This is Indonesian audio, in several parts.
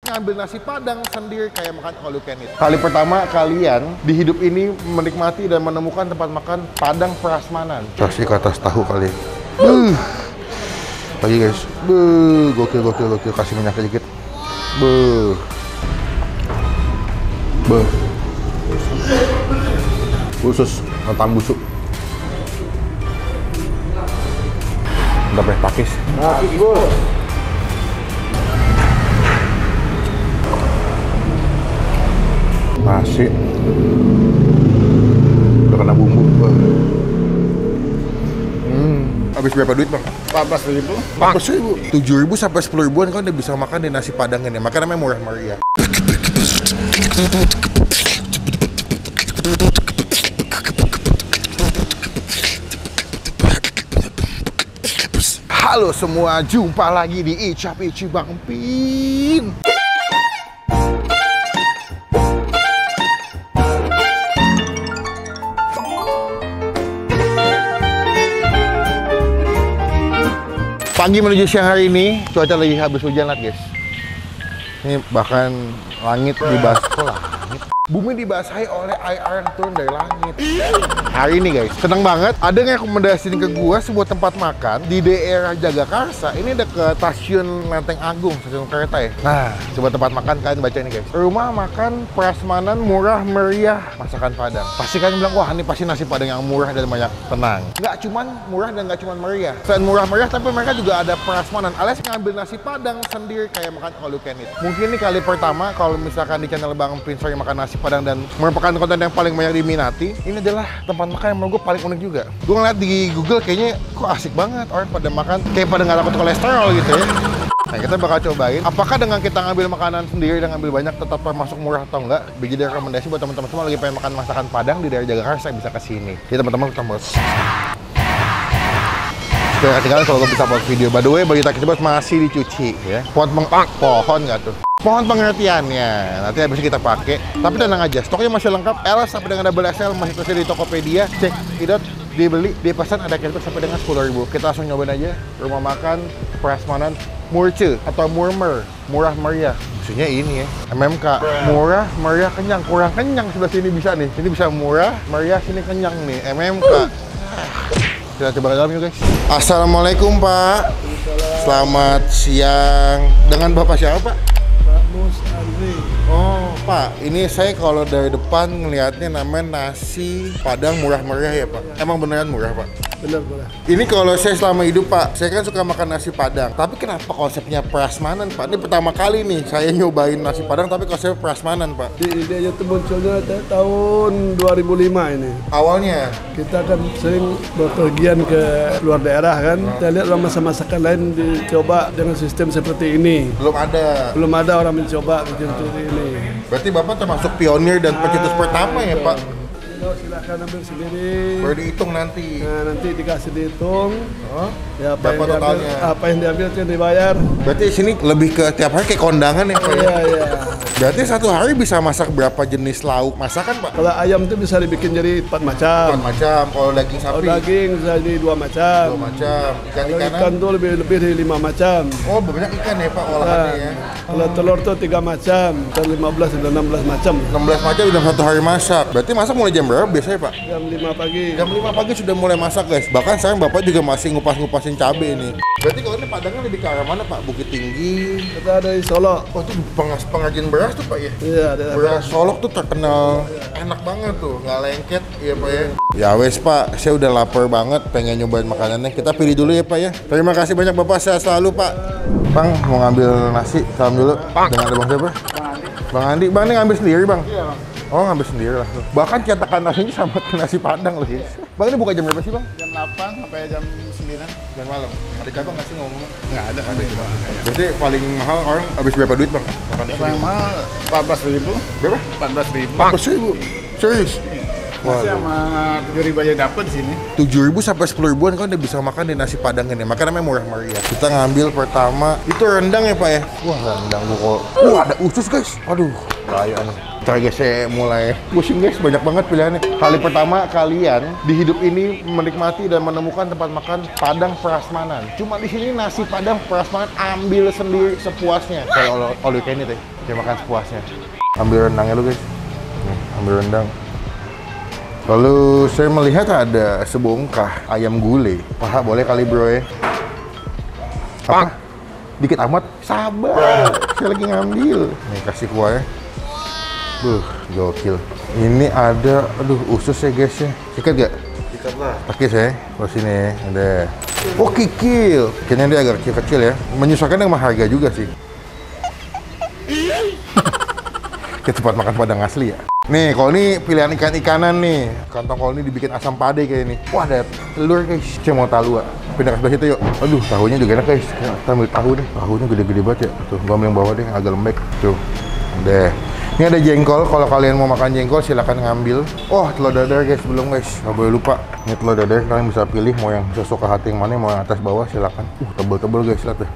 ngambil nasi padang sendiri kayak makan all you can eat. Kali pertama kalian di hidup ini menikmati dan menemukan tempat makan padang prasmanan. Kasih ke atas tahu kali. Lagi guys. Gokil. Kasih minyak sedikit. Khusus ketan busuk. Udah pakis. Pakis, bos. Nasi udah kena bumbu. Habis berapa duit bang? 14.000. 14.000? 7.000 sampai 10.000-an kan udah bisa makan di nasi padang ini. Makanya namanya murah meriah. Halo semua, jumpa lagi di Icap Ici Bang Pin. Pagi menuju siang hari ini, cuaca lagi habis hujan lah guys. Ini bahkan langit dibasah. Bumi dibasahi oleh air yang turun dari langit. Hari ini guys, seneng banget. Ada yang rekomendasiin ke gua sebuah tempat makan di daerah Jagakarsa. Ini dekat stasiun Lenteng Agung, stasiun kereta ya. Nah, sebuah tempat makan, kalian baca ini guys. Rumah makan prasmanan murah meriah masakan Padang. Pasti kalian bilang, wah ini pasti nasi Padang yang murah dan banyak. Tenang. Nggak cuman murah dan nggak cuman meriah. Selain murah meriah, tapi mereka juga ada prasmanan. Alias ngambil nasi Padang sendiri kayak makan all you can eat. Mungkin ini kali pertama kalau misalkan di channel Bang Pin sering makan nasi Padang dan merupakan konten yang paling banyak diminati. Ini adalah tempat makan yang menurut gue paling unik juga. Gue ngeliat di Google kayaknya kok asik banget orang pada makan kayak pada nggak takut kolesterol gitu ya. Nah kita bakal cobain apakah dengan kita ngambil makanan sendiri dan ngambil banyak tetap termasuk murah atau enggak. Jadi rekomendasi buat teman-teman semua lagi pengen makan masakan Padang di daerah Jagakarsa bisa ke sini. Jadi teman-teman tombol supaya kasih kalian kalau gue bisa buat video. By the way, bagi kita masih dicuci ya. Pohon nggak tuh? Mohon pengertiannya, nanti habis kita pakai. Tapi tenang aja, stoknya masih lengkap. L sampai dengan double XL masih tersedia di Tokopedia. Cek, idot, dibeli, dipesan ada cashback sampai dengan 10.000. Kita langsung nyobain aja. Rumah makan prasmanan Murce atau Murmer, murah meriah. Maksudnya ini ya, MMK, murah meriah kenyang. Kurang kenyang sebelah sini bisa nih. Ini bisa murah meriah, sini kenyang nih. MMK. Kita coba ke dalam yuk guys. Assalamualaikum Pak. Selamat siang. Dengan Bapak siapa Pak? Mus Andri. Oh Pak, ini saya kalau dari depan ngelihatnya namanya nasi Padang murah meriah ya Pak? Emang beneran murah Pak? Benar. Ini kalau saya selama hidup Pak, saya kan suka makan nasi Padang. Tapi kenapa konsepnya prasmanan Pak? Ini pertama kali nih saya nyobain nasi Padang tapi konsepnya prasmanan Pak. Ide itu munculnya tahun 2005 ini. Awalnya? Kita kan sering berpergian ke luar daerah kan. Kita lihat orang masakan lain dicoba dengan sistem seperti ini. Belum ada orang mencoba seperti ini. Berarti Bapak termasuk pionir dan pencetus pertama ya Pak? Silakan ambil sendiri. Baru dihitung nanti. Nah, nanti dikasih dihitung. Oh? Ya, Berapa totalnya? Apa yang diambil itu yang dibayar. Berarti sini lebih ke tiap hari kayak kondangan ya Pak? Iya. Berarti satu hari bisa masak berapa jenis lauk masakan Pak? Kalau ayam itu bisa dibikin jadi 4 macam. 4 macam. Kalau daging sapi? Kalau daging bisa jadi 2 macam. 2 macam. Ikan tuh lebih dari 5 macam. Oh banyak ikan ya Pak olahannya ya? Kalau telur tuh 3 macam. Dan 15 dan 16 macam. 16 macam udah satu hari masak. Berarti masak mulai jam berapa biasanya Pak? Jam 5 pagi. Jam 5 pagi sudah mulai masak guys. Bahkan sekarang Bapak juga masih ngupas-ngupasin cabai nih. Berarti kalau ini Padangnya lebih ke arah mana Pak? Bukit Tinggi? Kita ada di Solo. Oh itu pengrajin beras tuh Pak ya? Iya. Beras Solok tuh terkenal enak banget tuh, nggak lengket ya Pak ya. Ya wes Pak, saya udah lapar banget pengen nyobain makanannya. Kita pilih dulu ya Pak ya. Terima kasih banyak Bapak, sehat selalu Pak. Bang mau ngambil nasi, salam dulu. Dengan ada Bang siapa? Bang Andi. Bang ini ngambil sendiri Bang? Iya Bang. Oh ngambil sendiri lah. Bahkan cetakan nasinya sama nasi Padang loh guys. Bang ini buka jam berapa sih Bang? Jam 8 sampai jam 9. Jam malam. Ada cabang nggak sih ngomong? Nggak ada. Berarti paling mahal orang habis berapa duit Bang? Paling mahal 14.000. Berapa? 14.000. 14.000. Serius? Masih sama 7.000 aja dapet di sini. 7.000 sampai 10.000-an kan udah bisa makan di nasi padang ini. Makanya namanya murah meriah. Kita ngambil pertama itu rendang ya Pak ya. Wah rendang buko. Wah ada usus guys. Aduh bahaya nih. Ntar guys saya mulai pusing guys, banyak banget pilihannya. Kali pertama kalian di hidup ini menikmati dan menemukan tempat makan Padang prasmanan. Cuma di sini nasi Padang prasmanan ambil sendiri sepuasnya. Kayak all you can eat ya. Kayak makan sepuasnya. Ambil rendangnya lu guys. Nih, ambil rendang. Lalu saya melihat ada sebongkah ayam gulai. Wah, boleh kali bro ya. Apa? Dikit amat. Sabar. Saya lagi ngambil. Nih kasih kuahnya. Gokil. Ini ada, aduh usus ya guys ya. Sikat gak? Sikat lah. Takis ya. Kalau sini ya. Ada. Oh kikil. Kayaknya dia agak kecil-kecil ya. Menyesuaikan dengan harga juga sih. Kayak tempat makan Padang asli ya. Nih, kalau ini pilihan ikan-ikanan nih. Kantong kalau ini dibikin asam pade kayak ini. Wah, ada telur guys. Saya mau tahu pindah ke sebelah situ yuk. Aduh, tahunya juga enak guys. Kita ambil tahu deh. Tahunya gede-gede banget ya. Tuh, gua ambil yang bawah deh, agak lembek. Tuh. Deh. Ini ada jengkol. Kalau kalian mau makan jengkol silakan ngambil. Oh, telur dadar guys, belum guys. Nggak boleh lupa. Ini telur dadar kalian bisa pilih mau yang sesuka hati yang mana, mau yang atas bawah silakan. Tebel-tebel guys, lihat deh.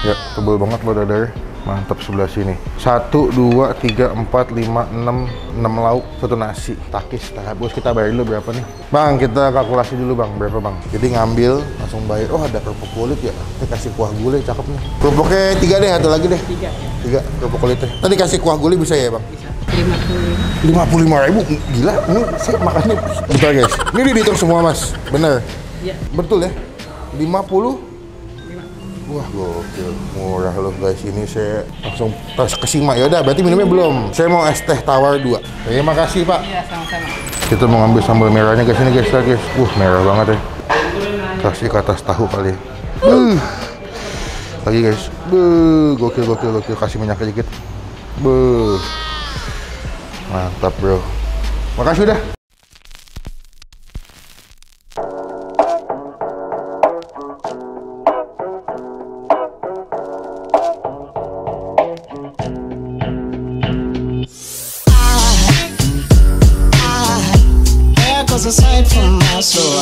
Ya, tebel banget telur dadar. Mantap sebelah sini. 1, 2, 3, 4, 5, 6 lauk, 1 nasi. Takis, bos kita bayar dulu berapa nih? Bang, kita kalkulasi dulu bang, berapa bang? Jadi ngambil, langsung bayar. Oh ada kerupuk kulit ya, kita kasih kuah gulai, cakep nih. Kerupuknya 3 deh, atau lagi deh? 3 kerupuk kulitnya. Tadi kasih kuah gulai bisa ya bang? Bisa. 55.000, gila. Ini saya makannya, bentar guys. Ini dihitung semua mas, bener? Iya. Betul ya? 50? Wah gokil, murah loh guys. Ini saya langsung kesima. Ya udah, berarti minumnya belum. Saya mau es teh tawar 2. Terima kasih pak. Iya sama-sama. Kita mau ngambil sambal merahnya guys, ini guys, guys. Merah banget ya. Kasih ke atas tahu kali. Lagi guys. Gokil. Kasih minyak dikit. Mantap bro. Makasih udah. Aside from my soul,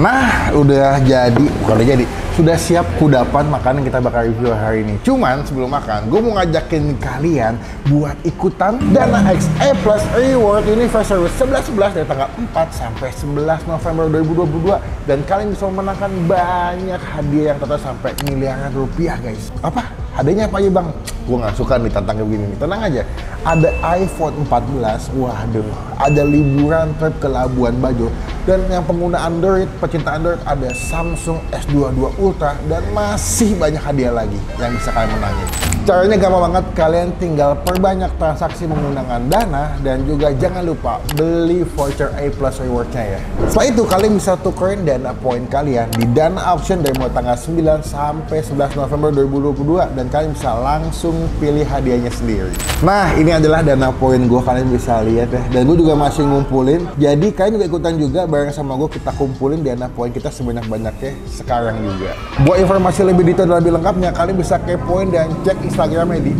nah, udah jadi, bukan udah jadi, sudah siap kudapan makanan yang kita bakal review hari ini. Cuman sebelum makan, gue mau ngajakin kalian buat ikutan Dana X A Plus Reward Anniversary 11/11 dari tanggal 4 sampai 11 November 2022. Dan kalian bisa memenangkan banyak hadiah yang total sampai miliaran rupiah guys. Apa? Hadiahnya apa aja bang? Gue nggak suka nih tantang kayak begini nih. Tenang aja. Ada iPhone 14, waduh. Ada liburan trip ke Labuan Bajo. Dan yang pengguna Android, pecinta Android, ada Samsung S22 Ultra. Dan masih banyak hadiah lagi yang bisa kalian menangin. Caranya gampang banget, kalian tinggal perbanyak transaksi menggunakan Dana. Dan juga jangan lupa beli voucher A Plus Reward-nya ya. Setelah itu kalian bisa tukerin Dana poin kalian di Dana Auction dari mulai tanggal 9 sampai 11 November 2022. Dan kalian bisa langsung pilih hadiahnya sendiri. Nah, ini adalah Dana poin gue, kalian bisa lihat ya. Dan gue juga masih ngumpulin. Jadi kalian juga ikutan juga bareng sama gue, kita kumpulin Dana poin kita sebanyak-banyaknya sekarang juga. Buat informasi lebih detail dan lebih lengkapnya, kalian bisa kepoin dan cek Instagramnya di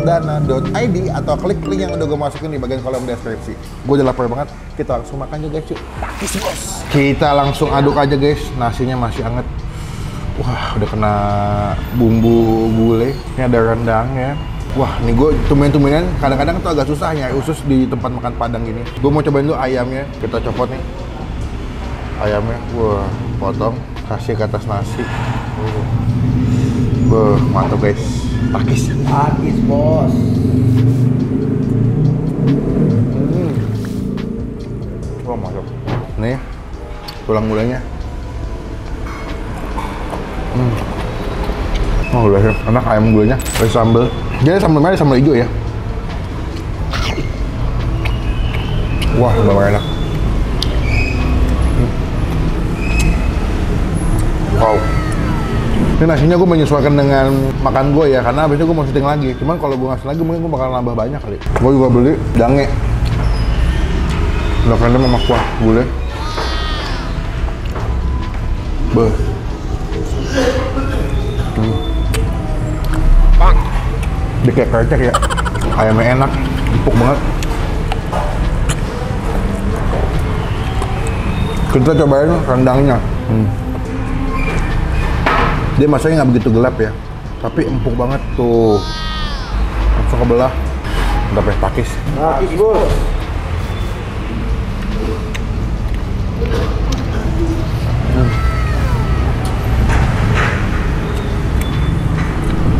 @dana.id atau klik link yang udah gue masukin di bagian kolom deskripsi. Gue udah lapar banget, kita langsung makan juga cuy. Takis bos. Kita langsung aduk aja guys, nasinya masih anget. Wah, udah kena bumbu gulai. Ini ada rendangnya. Wah, nih gue tumben-tumbenan kadang-kadang tuh agak susah nyari usus di tempat makan Padang gini. Gue mau cobain dulu ayamnya. Kita copot nih. Ayamnya, wah, potong, kasih ke atas nasi. Mantap guys. Takis. Takis bos. Wah, mantap. Nih, tulang gulanya. Oh udah enak ayam gulanya, pakai sambal. Jadi sambal merah, sambal hijau ya. Wah, benar enak. Wow. Ini nasinya gue menyesuaikan dengan makan gue ya, karena abisnya gue mau syuting lagi. Cuman kalau gue ngasih lagi mungkin gue bakal nambah banyak kali. Gue juga beli dange. Udah keren sama kuah gulai. Beuh. Dia kayak krecek ya. Ayamnya enak, empuk banget. Kita cobain rendangnya. Dia masaknya nggak begitu gelap ya, tapi empuk banget tuh. Langsung kebelah. Udah pakai takis. Takis bos.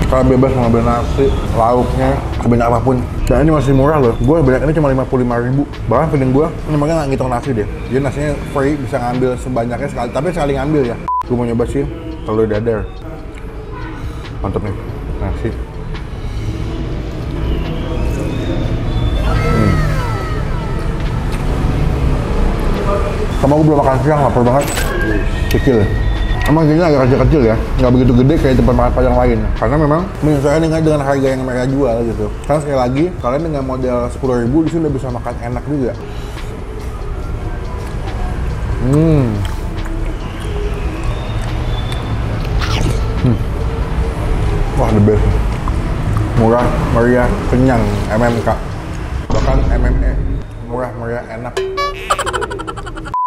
Kalau bebas mau ngambil nasi, lauknya, sebanyak apapun. Dan ini masih murah loh. Gue banyak ini cuma 55.000. Bahkan feeling gue, ini makanya nggak ngitung nasi deh. Jadi nasinya free, bisa ngambil sebanyaknya sekali. Tapi sekali ngambil ya. Gue mau nyoba sih telur dadar. Mantap nih, nasi. Sama gue belum makan siang, lapar banget. Kecil. Emang gini agak kecil-kecil ya, nggak begitu gede kayak tempat makan Padang lain. Karena memang menyesuaikan dengan harga yang mereka jual gitu. Karena sekali lagi, kalian dengan modal 10.000 di sini udah bisa makan enak juga. Wah, the best. Murah, meriah, kenyang, MMK. Bahkan MME. Murah, meriah, enak.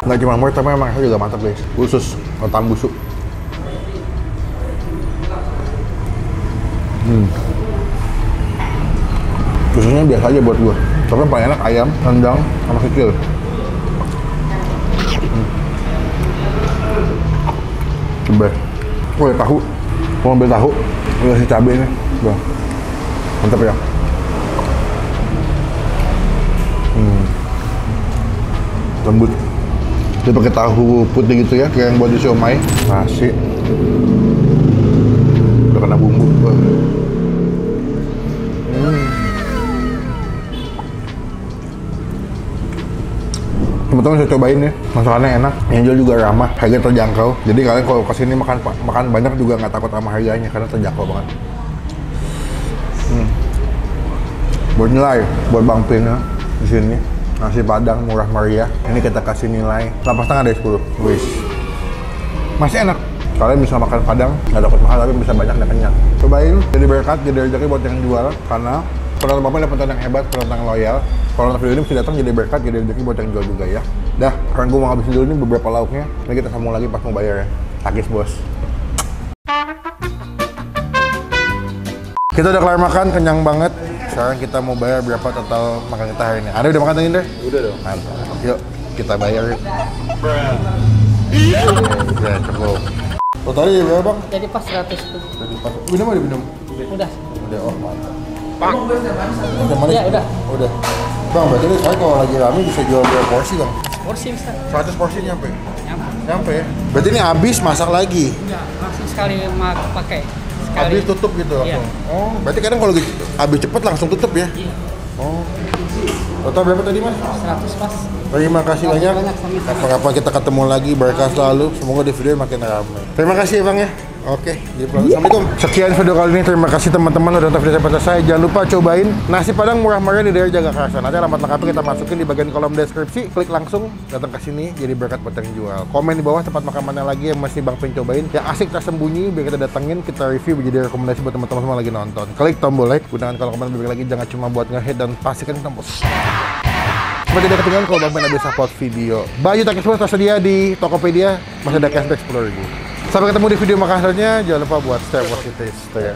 Nggak cuma murah, tapi memang juga mantap guys. Khusus otak busuk. Khususnya biasa aja buat gua. Tapi yang paling enak ayam, rendang, sama kikil. Coba. Oh ya, tahu. Mau ambil tahu. Udah si cabai nih. Tuh. Mantap ya. Lembut. Dia pakai tahu putih gitu ya, kayak yang buat di siomay. Nasi. Udah kena bumbu. Teman-teman bisa cobain ya, masakannya enak, yang jual juga ramah, harga terjangkau. Jadi kalian kalau kesini makan banyak juga nggak takut sama harganya karena terjangkau banget. Buat nilai, buat Bang Pin ya, di sini nasi Padang murah meriah. Ini kita kasih nilai 8,5 dari 10. Wis, masih enak. Kalian bisa makan Padang, nggak takut mahal tapi bisa banyak dan kenyang. Cobain, jadi berkat, jadi rezeki buat yang jual karena penonton Bapak adalah penonton yang hebat, penonton yang loyal. Kalau nonton video ini mesti datang jadi berkat, jadi rezeki buat yang jual juga ya. Dah, sekarang gue mau ngabisin dulu nih beberapa lauknya. Nanti kita sambung lagi pas mau bayar ya. Takis bos. Kita udah kelar makan, kenyang banget. Sekarang kita mau bayar berapa total makan kita hari ini. Ada udah makan tadi, Indra? Udah dong. Mantap. Yuk, kita bayar. Udah, cukup. Totalnya berapa bang? Jadi pas 100 tuh. Jadi pas. Minum mau diminum? Udah. Udah, oh mantap. Bang. Ya, udah. Udah. Bang, berarti ini saya kalau lagi rame bisa jual berapa porsi bang? Porsi bisa. 100 porsi nyampe? Nyampe. Nyampe ya? Berarti ini habis masak lagi? Enggak, langsung sekali pakai. Sekali. Habis tutup gitu langsung? Iya. Oh, berarti kadang kalau gitu, habis cepet langsung tutup ya? Iya. Oh. Total berapa tadi mas? 100 pas. Terima kasih banyak. Kapan-kapan kita ketemu lagi, berkah selalu. Semoga di video makin ramai. Terima kasih bang ya. Oke, assalamualaikum. Sekian video kali ini. Terima kasih teman-teman udah nonton video sampai selesai. Jangan lupa cobain nasi Padang murah meriah di daerah Jagakarsa. Nanti alamat lengkapnya kita masukin di bagian kolom deskripsi. Klik langsung datang ke sini jadi berkat buat yang jual. Komen di bawah tempat makan mana lagi yang masih Bang Pin cobain. Yang asik tersembunyi biar kita datengin, kita review jadi rekomendasi buat teman-teman semua lagi nonton. Klik tombol like, gunakan kolom komentar lebih lagi. Jangan cuma buat nge-hit dan pastikan tombol supaya tidak ketinggalan kalau Bang Pin habis upload video. Baju Takis Bos tersedia di Tokopedia, masih ada cashback 10.000. Sampai ketemu di video makan selanjutnya. Jangan lupa buat stay positif. Stay.